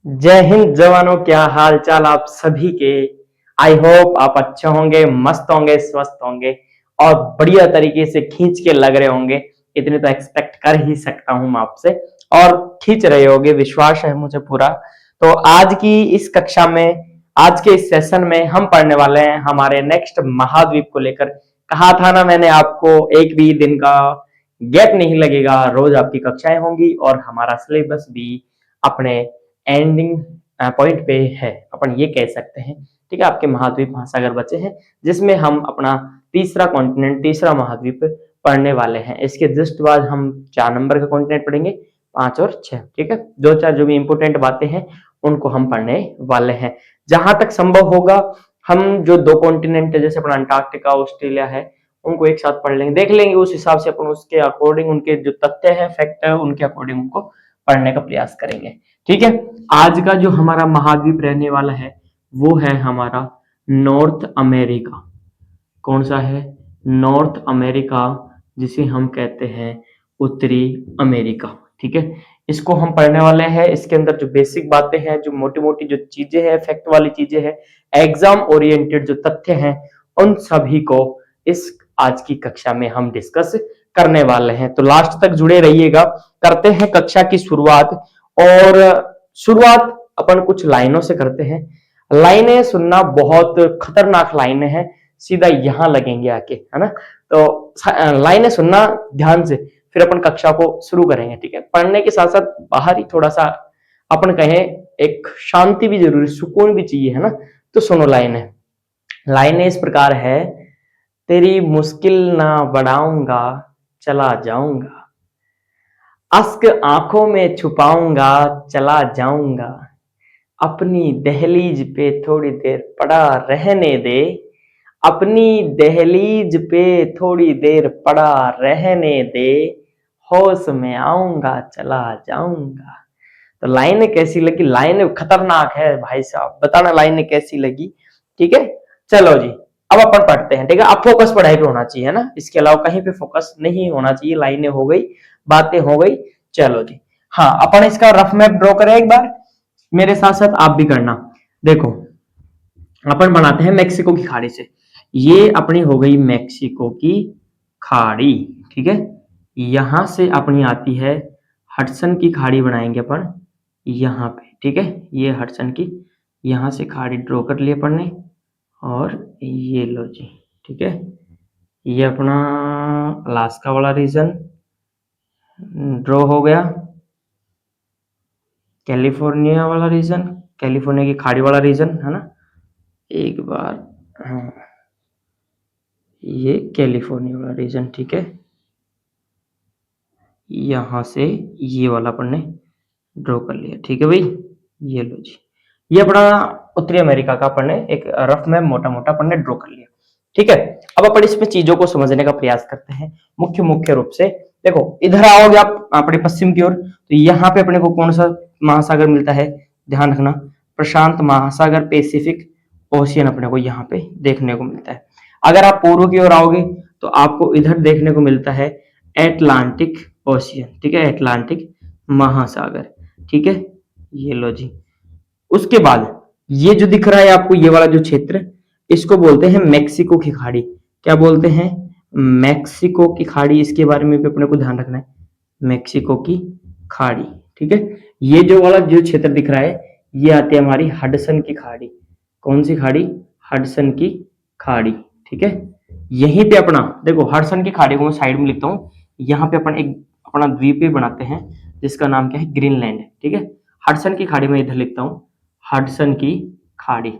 जय हिंद जवानों, क्या हाल चाल आप सभी के। आई होप आप अच्छे होंगे, मस्त होंगे, स्वस्थ होंगे और बढ़िया तरीके से खींच के लग रहे होंगे। इतने तो एक्सपेक्ट कर ही सकता हूं मैं आपसे, और खींच रहे होंगे, विश्वास है मुझे पूरा। तो आज की इस कक्षा में, आज के इस सेशन में हम पढ़ने वाले हैं हमारे नेक्स्ट महाद्वीप को लेकर। कहा था ना मैंने आपको, एक भी दिन का गैप नहीं लगेगा, रोज आपकी कक्षाएं होंगी और हमारा सिलेबस भी अपने एंडिंग पॉइंट पे है, अपन ये कह सकते हैं। ठीक है, आपके महाद्वीप महासागर बचे हैं, जिसमें हम अपना तीसरा कॉन्टिनेंट, तीसरा महाद्वीप पढ़ने वाले हैं। इसके जस्ट बाद हम 4 नंबर का कॉन्टिनेंट पढ़ेंगे, 5 और 6। ठीक है, दो चार जो भी इंपोर्टेंट बातें हैं उनको हम पढ़ने वाले हैं। जहां तक संभव होगा हम जो दो कॉन्टिनेंट है, जैसे अपना अंटार्कटिका, ऑस्ट्रेलिया है, उनको एक साथ पढ़ लेंगे, देख लेंगे उस हिसाब से अपन, उसके अकॉर्डिंग उनके जो तथ्य है, फैक्ट है, उनके अकॉर्डिंग उनको पढ़ने का प्रयास करेंगे। ठीक है, आज का जो हमारा महाद्वीप रहने वाला है वो है हमारा नॉर्थ अमेरिका। कौन सा है? नॉर्थ अमेरिका, जिसे हम कहते हैं उत्तरी अमेरिका। ठीक है, इसको हम पढ़ने वाले हैं। इसके अंदर जो बेसिक बातें हैं, जो मोटी मोटी जो चीजें हैं, फैक्ट वाली चीजें हैं, एग्जाम ओरिएंटेड जो तथ्य हैं, उन सभी को इस आज की कक्षा में हम डिस्कस करने वाले हैं। तो लास्ट तक जुड़े रहिएगा। करते हैं कक्षा की शुरुआत, और शुरुआत अपन कुछ लाइनों से करते हैं। लाइनें सुनना बहुत खतरनाक लाइनें हैं, सीधा यहां लगेंगे आके, है ना। तो लाइनें सुनना ध्यान से, फिर अपन कक्षा को शुरू करेंगे। ठीक है, पढ़ने के साथ साथ बाहर ही थोड़ा सा अपन कहें, एक शांति भी जरूरी, सुकून भी चाहिए, है ना। तो सुनो लाइनें। लाइनें इस प्रकार है: तेरी मुश्किल ना बढ़ाऊंगा, चला जाऊंगा, अश्क आंखों में छुपाऊंगा, चला जाऊंगा, अपनी दहलीज पे थोड़ी देर पड़ा रहने दे, अपनी दहलीज पे थोड़ी देर पड़ा रहने दे, होश में आऊंगा, चला जाऊंगा। तो लाइनें कैसी लगी? लाइनें खतरनाक है भाई साहब, बताना लाइनें कैसी लगी। ठीक है, चलो जी, अब अपन पढ़ते हैं। ठीक है, अब फोकस पढ़ाई पे होना चाहिए, है ना, इसके अलावा कहीं पे फोकस नहीं होना चाहिए। लाइनें हो गई, बातें हो गई, चलो जी। हाँ, अपन इसका रफ मैप ड्रॉ करें एक बार, मेरे साथ साथ आप भी करना। देखो, अपन बनाते हैं मैक्सिको की खाड़ी से। ये अपनी हो गई मैक्सिको की खाड़ी। ठीक है, यहां से अपनी आती है हडसन की खाड़ी, बनाएंगे अपन यहाँ पे। ठीक है, ये हडसन की, यहाँ से खाड़ी ड्रॉ कर लिए अपन ने, और ये लो जी। ठीक है, ये अपना अलास्का वाला रीजन ड्रॉ हो गया, कैलिफोर्निया वाला रीजन, कैलिफोर्निया की खाड़ी वाला रीजन, है ना। एक बार, हाँ, ये कैलिफोर्निया वाला रीजन। ठीक है, यहां से ये वाला अपन ने ड्रॉ कर लिया। ठीक है भाई, ये लो जी, ये अपना उत्तरी अमेरिका का अपन ने एक रफ मैप मोटा मोटा अपन ने ड्रॉ कर लिया। ठीक है, अब अपन इसमें चीजों को समझने का प्रयास करते हैं मुख्य मुख्य रूप से। देखो, इधर आओगे आप अपने पश्चिम की ओर, तो यहाँ पे अपने को कौन सा महासागर मिलता है? ध्यान रखना, प्रशांत महासागर, पैसिफिक ओशियन अपने को यहाँ पे देखने को मिलता है। अगर आप पूर्व की ओर आओगे तो आपको इधर देखने को मिलता है एटलांटिक ओशियन। ठीक है, एटलांटिक महासागर। ठीक है, ये लो जी। उसके बाद ये जो दिख रहा है आपको, ये वाला जो क्षेत्र, इसको बोलते हैं मैक्सिको की खाड़ी। क्या बोलते हैं? मैक्सिको की खाड़ी। इसके बारे में भी अपने को ध्यान रखना है, मैक्सिको की खाड़ी। ठीक है, ये जो वाला जो क्षेत्र दिख रहा है, ये आती है हमारी हडसन की खाड़ी। कौन सी खाड़ी? हडसन की खाड़ी। ठीक है, यहीं पे अपना देखो, हडसन की खाड़ी को मैं साइड में लिखता हूँ। यहाँ पे अपन एक अपना द्वीप बनाते हैं, जिसका नाम क्या है? ग्रीनलैंड। ठीक है, हडसन की खाड़ी में इधर लिखता हूँ, हडसन की खाड़ी।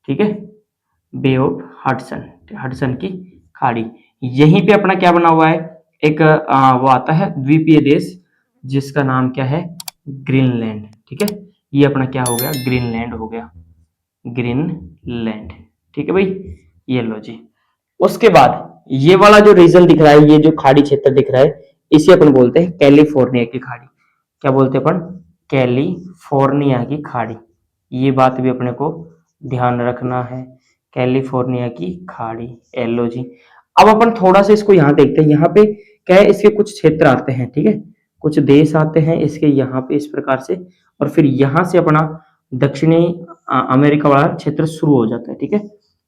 ठीक है, बे ऑफ हडसन, हडसन की खाड़ी। यहीं पे अपना क्या बना हुआ है? एक वो आता है द्वीपीय देश, जिसका नाम क्या है? ग्रीनलैंड। ठीक है, ये अपना क्या हो गया? ग्रीनलैंड हो गया, ग्रीनलैंड। ठीक है भाई, ये लो जी। उसके बाद ये वाला जो रीजन दिख रहा है, ये जो खाड़ी क्षेत्र दिख रहा है, इसे अपन बोलते हैं कैलिफोर्निया की खाड़ी। क्या बोलते हैं अपन? कैलिफोर्निया की खाड़ी। ये बात भी अपने को ध्यान रखना है, कैलिफोर्निया की खाड़ी, एलओजी। अब अपन थोड़ा सा इसको यहाँ देखते हैं। यहाँ पे क्या है, इसके कुछ क्षेत्र आते हैं। ठीक है, कुछ देश आते हैं इसके यहाँ पे इस प्रकार से, और फिर यहाँ से अपना दक्षिणी अमेरिका वाला क्षेत्र शुरू हो जाता है। ठीक है,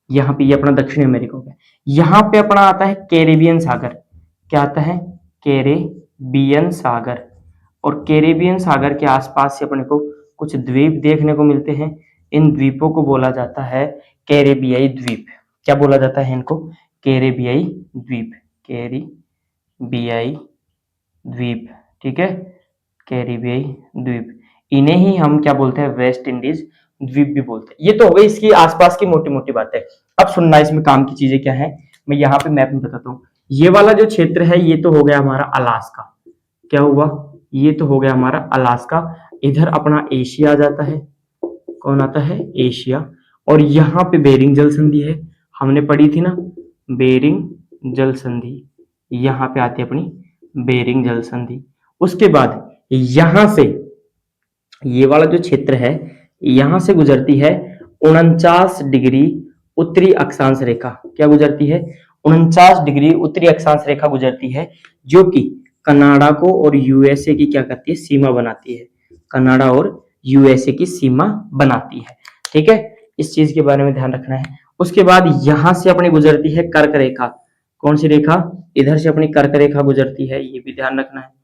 यहाँ पे ये अपना दक्षिणी अमेरिका हो गया। यहाँ पे अपना आता है कैरेबियन सागर। क्या आता है? कैरेबियन सागर। और कैरेबियन सागर के आसपास से अपने को कुछ द्वीप देखने को मिलते हैं। इन द्वीपों को बोला जाता है कैरेबियाई द्वीप। क्या बोला जाता है इनको? कैरेबियाई द्वीप। कैरेबियाई द्वीप। ठीक है, कैरिबियाई द्वीप। इन्हें ही हम क्या बोलते हैं? वेस्ट इंडीज द्वीप भी बोलते हैं। ये तो हो गई इसकी आसपास की मोटी मोटी बातें। अब सुनना, इसमें काम की चीजें क्या है मैं यहाँ पे मैप में बताता हूँ। ये वाला जो क्षेत्र है ये तो हो गया हमारा अलास्का। क्या हुआ? ये तो हो गया हमारा अलास्का। इधर अपना एशिया आ जाता है। कौन आता है? एशिया। और यहाँ पे बेरिंग जल संधि है, हमने पढ़ी थी ना, बेरिंग जल संधि। यहाँ पे आती है अपनी बेरिंग जल संधि। उसके बाद यहां से ये वाला जो क्षेत्र है यहां से गुजरती है 49 डिग्री उत्तरी अक्षांश रेखा। क्या गुजरती है? 49 डिग्री उत्तरी अक्षांश रेखा गुजरती है, जो कि कनाडा को और यूएसए की क्या करती है? सीमा बनाती है। कनाडा और यूएसए की सीमा बनाती है। ठीक है, इस चीज के बारे में ध्यान रखना है। उसके बाद यहां से अपनी गुजरती है कर्क रेखा। कौन सी रेखा? इधर से अपनी कर्क रेखा गुजरती है, ये भी ध्यान रखना है।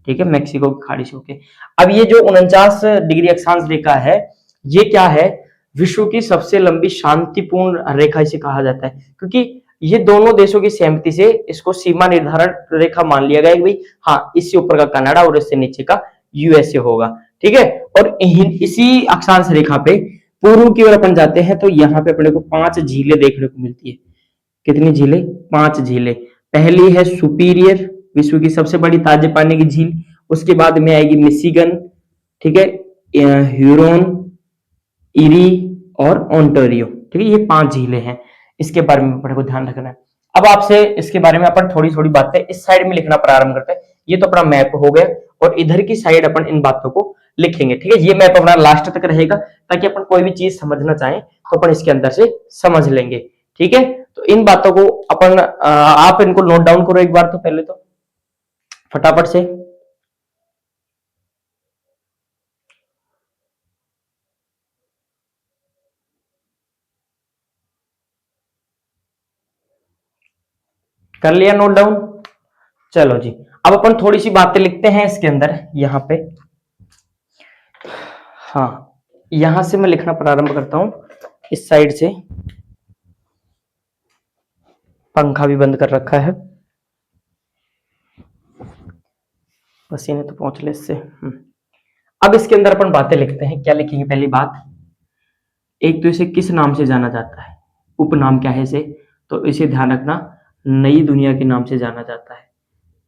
ठीक है, मैक्सिको की खाड़ी से होके। अब ये जो 49 डिग्री अक्षांश रेखा है ये क्या है? विश्व की सबसे लंबी शांतिपूर्ण रेखा इसे कहा जाता है, क्योंकि ये दोनों देशों की सहमति से इसको सीमा निर्धारण रेखा मान लिया गया है कि भाई हाँ, इससे ऊपर का कनाडा और इससे नीचे का यूएसए होगा। ठीक है, और इसी अक्षांश रेखा पे पूर्व की ओर अपन जाते हैं तो यहाँ पे अपने को 5 झीलें देखने को मिलती है। कितनी झीलें? 5 झीलें। पहली है सुपीरियर, विश्व की सबसे बड़ी ताजे पानी की झील। उसके बाद में आएगी मिशिगन। ठीक है, ह्यूरोन, इरी और ओंटारियो। ठीक है, ये 5 झीलें हैं। इसके बारे में अपने को ध्यान रखना है। अब आपसे इसके बारे में अपन थोड़ी थोड़ी बातें इस साइड में लिखना प्रारंभ करते हैं। ये तो अपना मैप हो गया और इधर की साइड अपन इन बातों को लिखेंगे। ठीक है, ये मैप अपना लास्ट तक रहेगा ताकि अपन कोई भी चीज समझना चाहें तो अपन इसके अंदर से समझ लेंगे। ठीक है, तो इन बातों को अपन आप इनको नोट डाउन करो एक बार तो पहले तो फटाफट से। कर लिया नोट डाउन? चलो जी, अब अपन थोड़ी सी बातें लिखते हैं इसके अंदर यहाँ पे। हाँ, यहां से मैं लिखना प्रारंभ करता हूं इस साइड से। पंखा भी बंद कर रखा है, पसीने तो पहुंच ले इससे। अब इसके अंदर अपन बातें लिखते हैं। क्या लिखेंगे? पहली बात, एक तो इसे किस नाम से जाना जाता है? उपनाम क्या है इसे? तो इसे ध्यान रखना, नई दुनिया के नाम से जाना जाता है।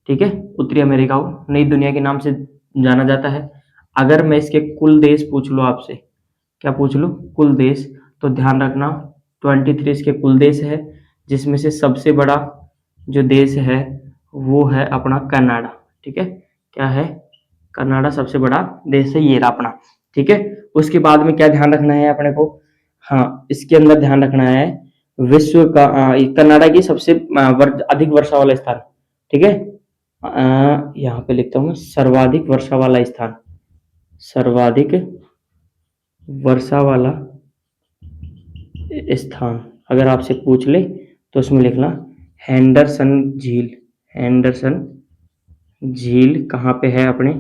ठीक है, उत्तरी अमेरिका को नई दुनिया के नाम से जाना जाता है। अगर मैं इसके कुल देश पूछ लूं आपसे, क्या पूछ लूं? कुल देश, तो ध्यान रखना 23 इसके कुल देश है, जिसमें से सबसे बड़ा जो देश है वो है अपना कनाडा। ठीक है, क्या है? कनाडा सबसे बड़ा देश है, ये रहा अपना। ठीक है, उसके बाद में क्या ध्यान रखना है अपने को? हाँ, इसके अंदर ध्यान रखना है विश्व का कनाडा की सबसे अधिक वर्षा वाला स्थान। ठीक है, यहाँ पे लिखता हूँ सर्वाधिक वर्षा वाला स्थान। सर्वाधिक वर्षा वाला स्थान अगर आपसे पूछ ले तो उसमें लिखना हेंडरसन झील। हेंडरसन झील कहाँ पे है? अपने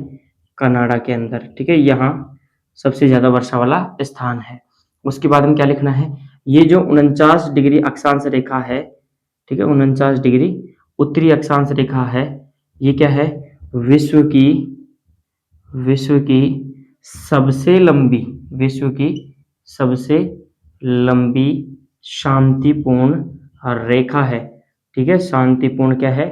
कनाडा के अंदर। ठीक है, यहाँ सबसे ज्यादा वर्षा वाला स्थान है। उसके बाद में क्या लिखना है? ये जो 49 डिग्री अक्षांश रेखा है, ठीक है, 49 डिग्री उत्तरी अक्षांश रेखा है, ये क्या है? विश्व की सबसे लंबी, विश्व की सबसे लंबी शांतिपूर्ण रेखा है। ठीक है, शांतिपूर्ण क्या है?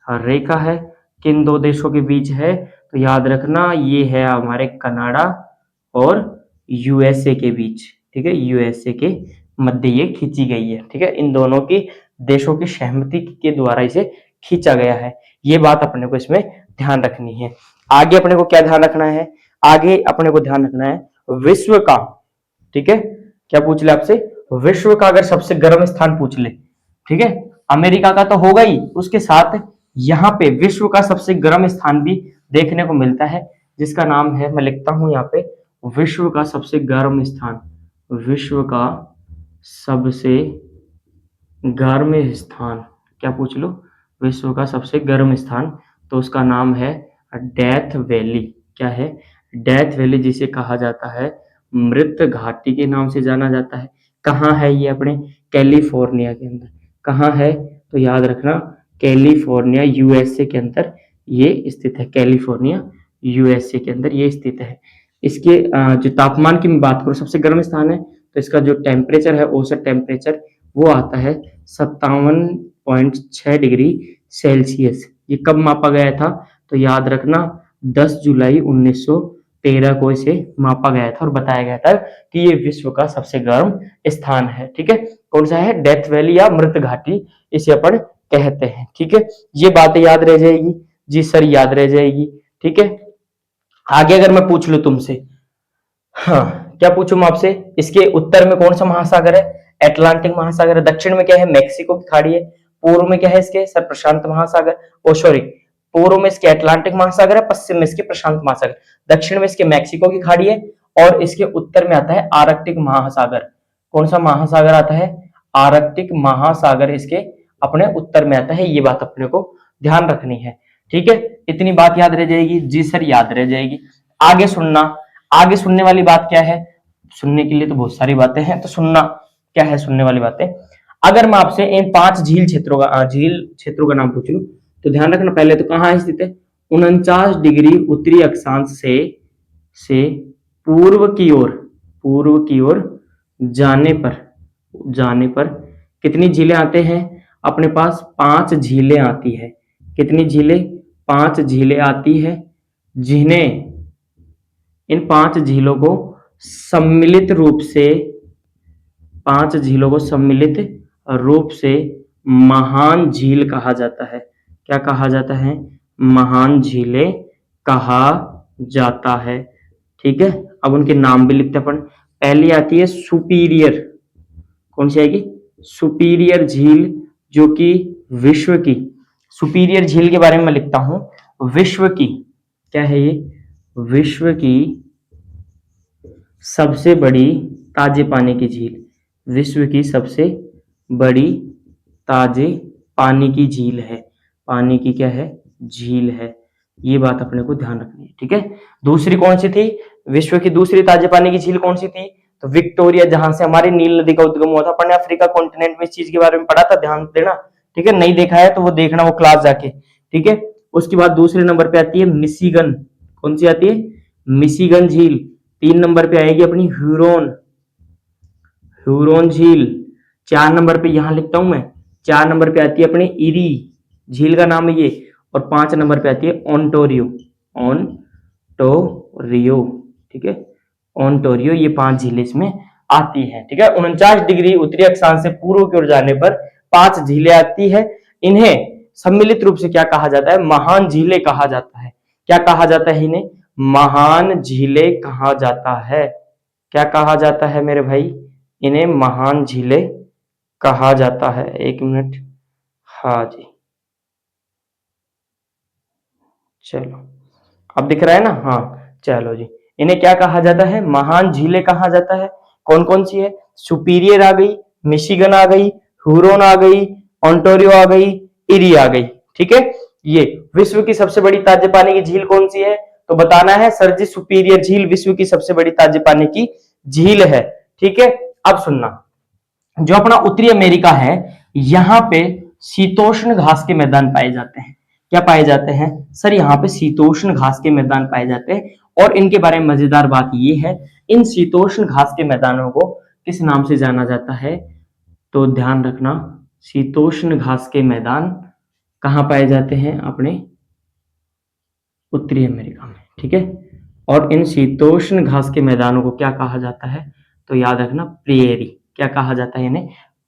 रेखा है। किन दो देशों के बीच है? तो याद रखना ये है हमारे कनाडा और यूएसए के बीच। ठीक है, यूएसए के मध्य ये खींची गई है। ठीक है, इन दोनों की देशों की सहमति के द्वारा इसे खींचा गया है। ये बात अपने को इसमें ध्यान रखनी है। आगे अपने को क्या ध्यान रखना है? आगे अपने को ध्यान रखना है विश्व का। ठीक है, क्या पूछ ले आपसे? विश्व का अगर सबसे गर्म स्थान पूछ ले, ठीक है, अमेरिका का तो होगा ही, उसके साथ यहाँ पे विश्व का सबसे गर्म स्थान भी देखने को मिलता है, जिसका नाम है, मैं लिखता हूं यहाँ पे, विश्व का सबसे गर्म स्थान। विश्व का सबसे गर्म स्थान, क्या पूछ लो, विश्व का सबसे गर्म स्थान, तो उसका नाम है डेथ वैली। क्या है? डेथ वैली, जिसे कहा जाता है मृत घाटी के नाम से जाना जाता है। कहाँ है ये? अपने कैलिफोर्निया के अंदर। कहाँ है? तो याद रखना, कैलिफोर्निया यूएसए के अंदर ये स्थित है। कैलिफोर्निया यूएसए के अंदर ये स्थित है। इसके जो तापमान की मैं बात करूँ, सबसे गर्म स्थान है, तो इसका जो टेम्परेचर है, औसत टेम्परेचर, वो आता है 57.6 डिग्री सेल्सियस। ये कब मापा गया था? तो याद रखना 10 जुलाई 1913 को इसे मापा गया था और बताया गया था कि ये विश्व का सबसे गर्म स्थान है। ठीक है, कौन सा है? डेथ वैली या मृत घाटी, इसे अपन कहते हैं। ठीक है, ये बातें याद रह जाएगी जी सर, याद रह जाएगी। ठीक है, आगे अगर मैं पूछ लू तुमसे, हाँ क्या पूछूं मैं आपसे, इसके उत्तर में कौन सा महासागर है? अटलांटिक महासागर है। दक्षिण में क्या है? मैक्सिको की खाड़ी है। पूर्व में क्या है इसके? सर प्रशांत महासागर, ओ सॉरी, पूर्व में इसके अटलांटिक महासागर है, पश्चिम में इसके प्रशांत महासागर, दक्षिण में इसके मैक्सिको की खाड़ी है, और इसके उत्तर में आता है आर्कटिक महासागर। कौन सा महासागर आता है? आर्कटिक महासागर इसके अपने उत्तर में आता है। ये बात अपने को ध्यान रखनी है। ठीक है, इतनी बात याद रह जाएगी जी सर, याद रह जाएगी। आगे सुनना, आगे सुनने वाली बात क्या है? सुनने के लिए तो बहुत सारी बातें हैं, तो सुनना क्या है सुनने वाली बातें। अगर मैं आपसे इन 5 झील क्षेत्रों का नाम पूछ लूं, तो ध्यान रखना, पहले तो कहाँ स्थित है? 49 डिग्री उत्तरी अक्षांश से पूर्व की ओर जाने पर कितनी झीलें आते हैं? अपने पास 5 झीलें आती है। कितनी झीलें? 5 झीलें आती है, जिन्हें, इन 5 झीलों को सम्मिलित रूप से, 5 झीलों को सम्मिलित रूप से महान झील कहा जाता है। क्या कहा जाता है? महान झीलें कहा जाता है। ठीक है, अब उनके नाम भी लिखते हैं अपन। पहली आती है सुपीरियर। कौन सी आएगी? सुपीरियर झील, जो कि विश्व की, सुपीरियर झील के बारे में मैं लिखता हूं, विश्व की, क्या है ये? विश्व की सबसे बड़ी ताजे पानी की झील। विश्व की सबसे बड़ी ताजे पानी की झील है। पानी की क्या है? झील है। ये बात अपने को ध्यान रखनी है। ठीक है, दूसरी कौन सी थी? विश्व की दूसरी ताजे पानी की झील कौन सी थी? तो विक्टोरिया, जहां से हमारी नील नदी का उद्गम हुआ था। अपन ने अफ्रीका कॉन्टिनेंट में इस चीज के बारे में पढ़ा था, ध्यान देना। ठीक है, नहीं देखा है तो वो देखना, वो क्लास जाके। ठीक है, उसके बाद दूसरे नंबर पे आती है मिशिगन। कौन सी आती है? मिशिगन झील। 3 नंबर पे आएगी अपनी ह्यूरोन झील। 4 नंबर पे यहां लिखता हूं मैं, 4 नंबर पे आती है अपनी इरी झील, का नाम है ये। और 5 नंबर पे आती है ओंटोरियो। ठीक है, ओंटोरियो, ये 5 झीलें इसमें आती हैं। ठीक है, 49 डिग्री उत्तरी अक्षांश से पूर्व की ओर जाने पर 5 झीलें आती है। इन्हें सम्मिलित रूप से क्या कहा जाता है? महान झीलें कहा जाता है। क्या कहा जाता है इन्हें? महान झीलें कहा जाता है। क्या कहा जाता है मेरे भाई? इन्हें महान झीलें कहा जाता है। 1 मिनट, हाँ जी, चलो अब दिख रहा है ना? हाँ चलो जी, इन्हें क्या कहा जाता है? महान झीलें कहा जाता है। कौन कौन सी है? सुपीरियर आ गई, मिशिगन आ गई, हुरोन आ गई, ओंटारियो आ गई, इरी आ गई। ठीक है, ये विश्व की सबसे बड़ी ताजे पानी की झील कौन सी है? तो बताना है सर जी, सुपीरियर झील विश्व की सबसे बड़ी ताजे पानी की झील है। ठीक है, अब सुनना, जो अपना उत्तरी अमेरिका है, यहां पे शीतोष्ण घास के मैदान पाए जाते हैं। क्या पाए जाते हैं सर? यहाँ पे शीतोष्ण घास के मैदान पाए जाते हैं। और इनके बारे में मजेदार बात ये है, इन शीतोष्ण घास के मैदानों को किस नाम से जाना जाता है? तो ध्यान रखना, शीतोष्ण घास के मैदान कहाँ पाए जाते हैं? अपने उत्तरी अमेरिका में। ठीक है, और इन शीतोष्ण घास के मैदानों को क्या कहा जाता है? तो याद रखना, प्रेयरी। क्या कहा जाता है इन्हें?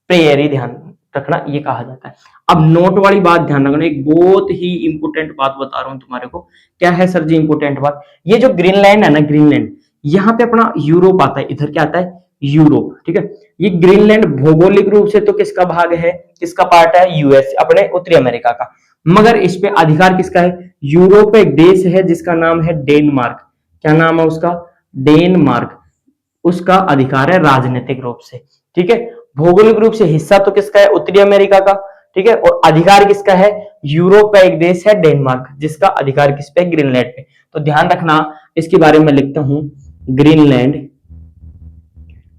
प्रेयरी, ध्यान रखना, ये कहा जाता है। अब नोट वाली बात ध्यान रखना, एक बहुत ही इंपोर्टेंट बात बता रहा हूं तुम्हारे को। क्या है सर जी इंपोर्टेंट बात? ये जो ग्रीनलैंड है ना, ग्रीनलैंड, यहाँ पे अपना यूरोप आता है, इधर क्या आता है? यूरोप। ठीक है, ये ग्रीनलैंड भौगोलिक रूप से तो किसका भाग है, किसका पार्ट है? यूएस, अपने उत्तरी अमेरिका का। मगर इस पे अधिकार किसका है? यूरोप एक देश है जिसका नाम है डेनमार्क। क्या नाम है उसका? डेनमार्क। उसका अधिकार है राजनीतिक रूप से, ठीक है। भौगोलिक रूप से हिस्सा तो किसका है? उत्तरी अमेरिका का, ठीक है। और अधिकार किसका है? यूरोप का एक देश है डेनमार्क, जिसका अधिकार किस पे? ग्रीनलैंड पे। तो ध्यान रखना, इसके बारे में लिखता हूं, ग्रीनलैंड।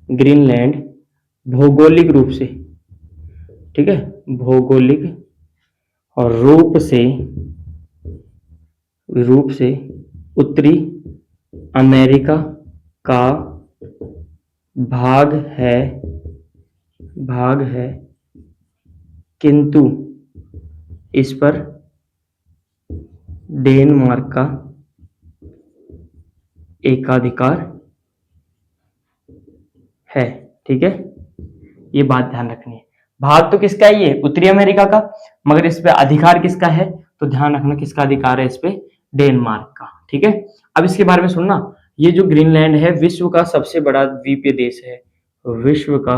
ग्रीनलैंड भौगोलिक रूप से, ठीक है, भौगोलिक और रूप से उत्तरी अमेरिका का भाग है, किंतु इस पर डेनमार्क का एकाधिकार है, ठीक है। ये बात ध्यान रखनी है। भाग तो किसका है? ये उत्तरी अमेरिका का, मगर इस पे अधिकार किसका है? तो ध्यान रखना किसका अधिकार है इस पे? डेनमार्क का, ठीक है। अब इसके बारे में सुनना, ये जो ग्रीनलैंड है विश्व का सबसे बड़ा द्वीपीय देश है। विश्व का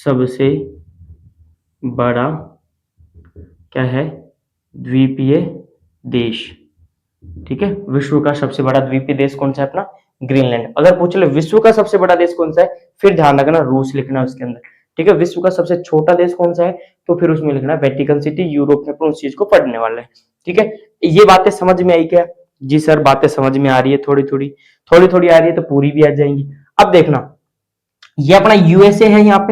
सबसे बड़ा क्या है? द्वीपीय देश, ठीक है। विश्व का सबसे बड़ा द्वीपीय देश कौन सा है? अपना ग्रीनलैंड। अगर पूछ ले विश्व का सबसे बड़ा देश कौन सा है, फिर ध्यान रखना रूस लिखना उसके अंदर, ठीक है। विश्व का सबसे छोटा देश कौन सा है, तो फिर उसमें लिखना वेटिकन सिटी। यूरोप में अपन उस चीज को पढ़ने वाले हैं, ठीक है। ये बातें समझ में आई क्या? जी सर, बातें समझ में आ रही है, थोड़ी थोड़ी आ रही है तो पूरी भी आ जाएंगी। अब देखना, ये अपना यूएसए है, यहाँ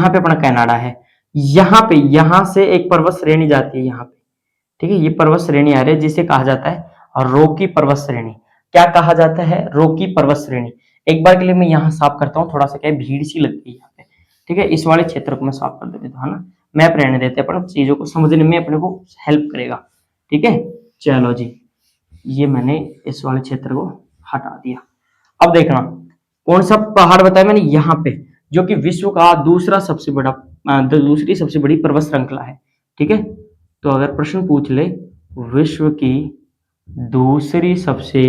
पे अपना कनाडा है। यहाँ से एक पर्वत श्रेणी जाती है यहाँ पे, ठीक है। ये पर्वत श्रेणी आ रही है जिसे कहा जाता है रॉकी पर्वत श्रेणी। क्या कहा जाता है? रॉकी पर्वत श्रेणी। एक बार के लिए मैं यहाँ साफ करता हूँ, थोड़ा सा क्या भीड़ सी लगती है यहाँ पे, ठीक है। इस वाले क्षेत्र को मैं साफ कर देता हूँ, है ना। मैप रहने देते हैं, अपन चीजों को समझने में अपने को हेल्प करेगा, ठीक है। चलो जी, ये मैंने इस वाले क्षेत्र को हटा दिया। अब देखना, कौन सा पहाड़ बताया मैंने? यहाँ पे, जो कि विश्व का दूसरी सबसे बड़ी पर्वत श्रृंखला है, ठीक है। तो अगर प्रश्न पूछ ले, विश्व की दूसरी सबसे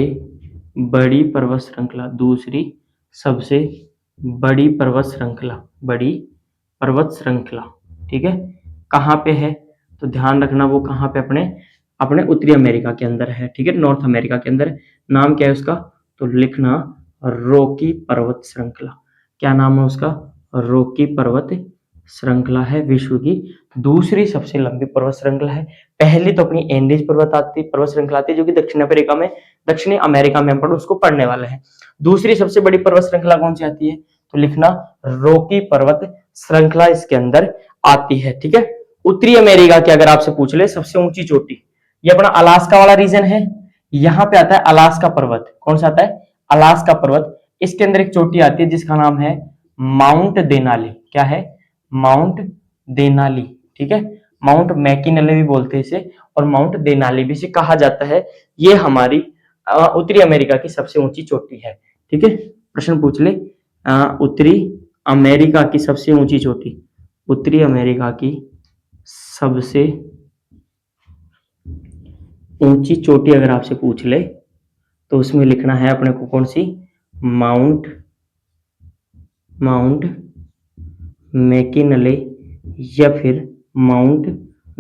बड़ी पर्वत श्रृंखला, ठीक है, कहाँ पे है? तो ध्यान रखना वो कहाँ पे? अपने अपने उत्तरी अमेरिका के अंदर है, ठीक है, नॉर्थ अमेरिका के अंदर। नाम क्या है उसका? तो लिखना रॉकी पर्वत श्रृंखला। क्या नाम है उसका? रॉकी पर्वत श्रृंखला है, विश्व की दूसरी सबसे लंबी पर्वत श्रृंखला है। पहली तो अपनी एंडीज पर्वत श्रृंखला आती है, जो कि दक्षिणी अमेरिका में हम उसको पढ़ने वाले हैं। दूसरी सबसे बड़ी पर्वत श्रृंखला कौन सी आती है? तो लिखना रॉकी पर्वत श्रृंखला इसके अंदर आती है, ठीक है। उत्तरी अमेरिका की अगर आपसे पूछ ले सबसे ऊंची चोटी, ये अपना अलास्का वाला रीजन है। यहाँ पे आता है अलास्का पर्वत। कौन सा आता है? अलास्का पर्वत। इसके अंदर एक चोटी आती है जिसका नाम है माउंट देनाली। क्या है? माउंट देनाली, ठीक है। माउंट मैकिनले भी बोलते हैं इसे, और माउंट देनाली भी इसे कहा जाता है। ये हमारी उत्तरी अमेरिका की सबसे ऊंची चोटी है, ठीक है। प्रश्न पूछ ले, उत्तरी अमेरिका की सबसे ऊंची चोटी, उत्तरी अमेरिका की सबसे ऊंची चोटी अगर आपसे पूछ ले तो उसमें लिखना है अपने को कौन सी? माउंट मैकिनले या फिर माउंट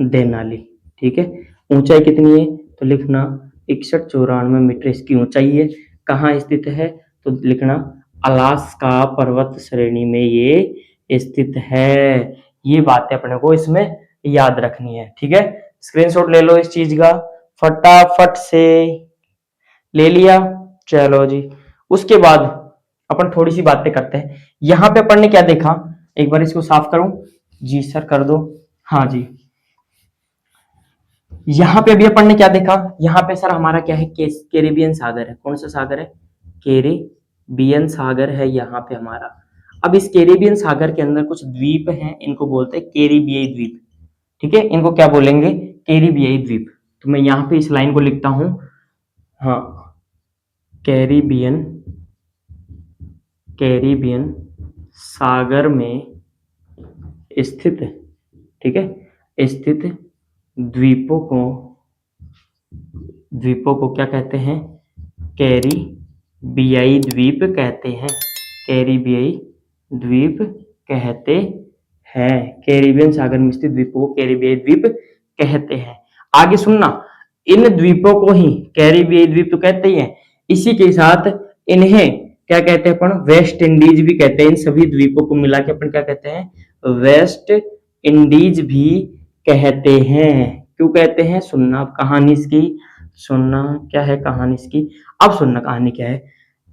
देनाली, ठीक है। ऊंचाई कितनी है? तो लिखना 6194 मीटर इसकी ऊंचाई है। कहाँ स्थित है? तो लिखना अलास्का पर्वत श्रेणी में ये स्थित है। ये बातें अपने को इसमें याद रखनी है, ठीक है। स्क्रीनशॉट ले लो इस चीज का, फटाफट से ले लिया। चलो जी, उसके बाद अपन थोड़ी सी बातें करते हैं। यहाँ पे अपन ने क्या देखा, एक बार इसको साफ करूं? जी सर कर दो। हाँ जी, यहाँ पे अभी अपन ने क्या देखा? यहाँ पे सर हमारा क्या है? कैरिबियन सागर है। कौन सा सागर है? कैरिबियन सागर है यहाँ पे हमारा। अब इस कैरिबियन सागर के अंदर कुछ द्वीप हैं, इनको बोलते हैं कैरिबियाई द्वीप, ठीक है। इनको क्या बोलेंगे? कैरिबियाई द्वीप। तो मैं यहाँ पे इस लाइन को लिखता हूं, हाँ, कैरिबियन सागर में स्थित, ठीक है, स्थित द्वीपों को क्या कहते हैं? कैरिबियाई द्वीप कहते हैं। कैरिबियाई द्वीप कहते हैं। कैरिबियन सागर में स्थित द्वीपों को कैरिबियाई द्वीप कहते हैं। आगे सुनना, इन द्वीपों को ही कैरिबियाई द्वीप तो कहते ही हैं, इसी के साथ इन्हें क्या कहते हैं अपन, वेस्ट इंडीज भी कहते हैं। इन सभी द्वीपों को मिला के अपन क्या कहते हैं, वेस्ट इंडीज भी कहते हैं। क्यों कहते हैं, सुनना कहानी इसकी, सुनना क्या है कहानी इसकी। अब सुनना कहानी क्या है।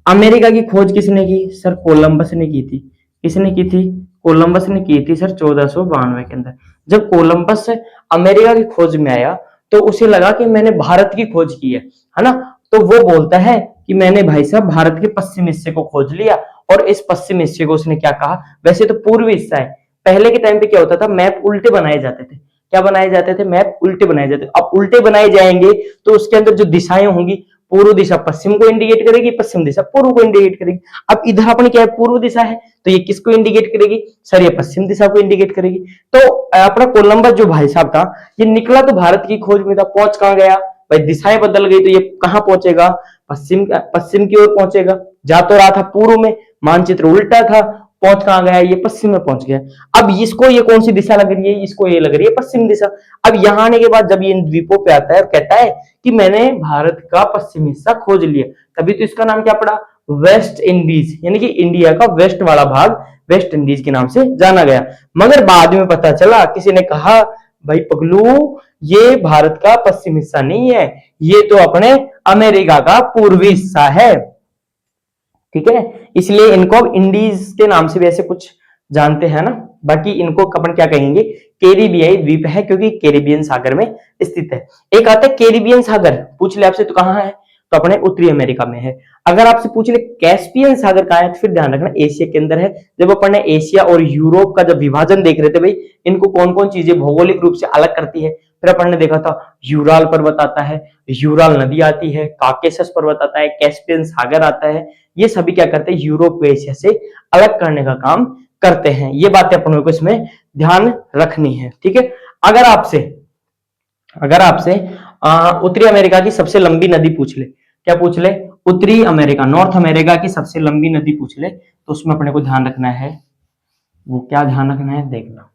अमेरिका की खोज किसने की सर, कोलंबस ने की थी। किसने की थी, कोलंबस ने की थी सर 1492 के अंदर। जब कोलंबस अमेरिका की खोज में आया तो उसे लगा कि मैंने भारत की खोज की है ना। तो वो बोलता है कि मैंने भाई साहब भारत के पश्चिम हिस्से को खोज लिया। और इस पश्चिम हिस्से को उसने क्या कहा, वैसे तो पूर्वी हिस्सा है। पहले के टाइम पे क्या होता था, मैप उल्टे बनाए जाते थे। क्या बनाए जाते थे, मैप उल्टे बनाए जाते थे। अब उल्टे बनाए जाएंगे तो उसके अंदर जो दिशाएं होंगी, पूर्व दिशा पश्चिम को इंडिकेट करेगी, पश्चिम दिशा पूर्व को इंडिकेट करेगी। अब इधर अपने क्या है, पूर्व दिशा है, तो ये किसको इंडिकेट करेगी सर, ये पश्चिम दिशा को इंडिकेट करेगी। तो अपना कोलंबस जो भाई साहब था, ये निकला तो भारत की खोज में था, पहुंच कहां गया भाई, दिशाएं बदल गई तो ये कहां पहुंचेगा, पश्चिम की ओर पहुंचेगा। जा तो रहा था पूर्व में, मानचित्र उल्टा था, पहुंच कहां गया, ये पश्चिम में पहुंच गया। अब इसको ये कौन सी दिशा लग रही है, इसको ये लग रही है पश्चिम दिशा। अब यहां आने के बाद जब ये इन द्वीपों पे आता है और कहता है कि मैंने भारत का पश्चिम हिस्सा खोज लिया, तभी तो इसका नाम क्या पड़ा, वेस्ट इंडीज, यानी कि इंडिया का वेस्ट वाला भाग वेस्ट इंडीज के नाम से जाना गया। मगर बाद में पता चला, किसी ने कहा भाई पगलू, ये भारत का पश्चिम हिस्सा नहीं है, ये तो अपने अमेरिका का पूर्वी हिस्सा है। ठीक है, इसलिए इनको अब इंडीज के नाम से भी ऐसे कुछ जानते हैं ना। बाकी इनको अपन क्या कहेंगे, कैरिबियाई द्वीप है, क्योंकि कैरिबियन सागर में स्थित है। एक आता है कैरिबियन सागर, पूछ ले आपसे तो कहां है, तो अपने उत्तरी अमेरिका में है। अगर आपसे पूछ ले कैस्पियन सागर कहां है, तो फिर ध्यान रखना एशिया के अंदर है। जब अपन ने एशिया और यूरोप का जब विभाजन देख रहे थे भाई, इनको कौन कौन चीजें भौगोलिक रूप से अलग करती है, फिर अपन ने देखा था यूराल पर्वत आता है, यूराल नदी आती है, काकेशस पर्वत आता है, कैस्पियन सागर आता है। ये सभी क्या करते हैं, यूरोप व एशिया से अलग करने का काम करते हैं। ये बातें अपन को इसमें ध्यान रखनी है। ठीक है, अगर आपसे उत्तरी अमेरिका की सबसे लंबी नदी पूछ ले, क्या पूछ ले, उत्तरी अमेरिका, नॉर्थ अमेरिका की सबसे लंबी नदी पूछ ले, तो उसमें अपने को ध्यान रखना है, वो क्या ध्यान रखना है देखना,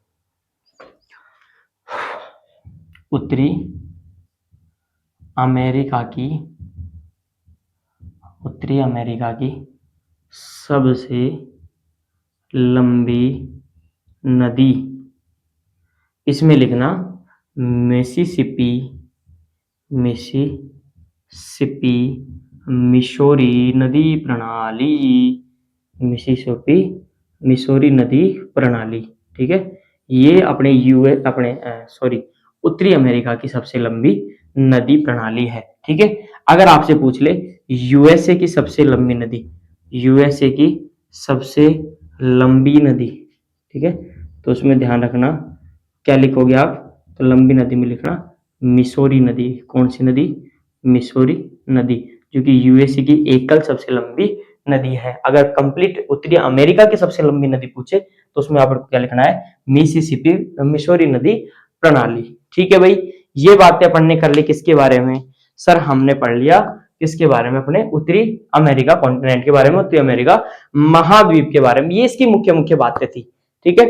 उत्तरी अमेरिका की सबसे लंबी नदी, इसमें लिखना मिसिसिपी मिसौरी नदी प्रणाली, मिसौरी नदी प्रणाली। ठीक है, ये अपने उत्तरी अमेरिका की सबसे लंबी नदी प्रणाली है। ठीक है, अगर आपसे पूछ ले यूएसए की सबसे लंबी नदी, यूएसए की सबसे लंबी नदी, ठीक है, तो उसमें ध्यान रखना क्या लिखोगे आप, तो लंबी नदी में लिखना मिसौरी नदी। कौन सी नदी, मिसौरी नदी, जो कि यूएसए की एकल सबसे लंबी नदी है। अगर कंप्लीट उत्तरी अमेरिका की सबसे लंबी नदी पूछे तो उसमें आपको क्या लिखना है, मिसौरी नदी प्रणाली। ठीक है भाई, ये बातें अपन ने कर ली किसके बारे में सर, हमने पढ़ लिया किसके बारे में, अपने उत्तरी अमेरिका कॉन्टिनेंट के बारे में, उत्तरी अमेरिका महाद्वीप के बारे में। ये इसकी मुख्य मुख्य बातें थी। ठीक है,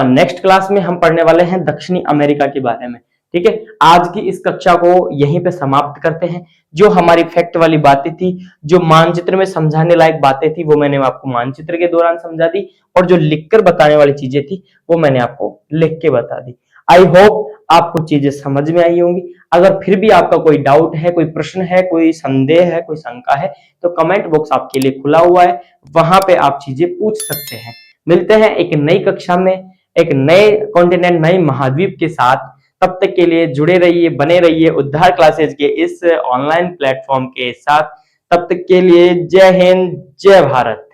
नेक्स्ट क्लास में हम पढ़ने वाले हैं दक्षिणी अमेरिका के बारे में। ठीक है, आज की इस कक्षा को यहीं पे समाप्त करते हैं। जो हमारी फैक्ट वाली बातें थी, जो मानचित्र में समझाने लायक बातें थी, वो मैंने आपको मानचित्र के दौरान समझा दी, और जो लिखकर बताने वाली चीजें थी वो मैंने आपको लिख के बता दी। आई होप आपको चीजें समझ में आई होंगी। अगर फिर भी आपका कोई डाउट है, कोई प्रश्न है, कोई संदेह है, कोई शंका है, तो कमेंट बॉक्स आपके लिए खुला हुआ है, वहां पे आप चीजें पूछ सकते हैं। मिलते हैं एक नई कक्षा में, एक नए कॉन्टिनेंट, नए महाद्वीप के साथ। तब तक के लिए जुड़े रहिए, बने रहिए उद्धार क्लासेज के इस ऑनलाइन प्लेटफॉर्म के साथ। तब तक के लिए जय हिंद, जय भारत।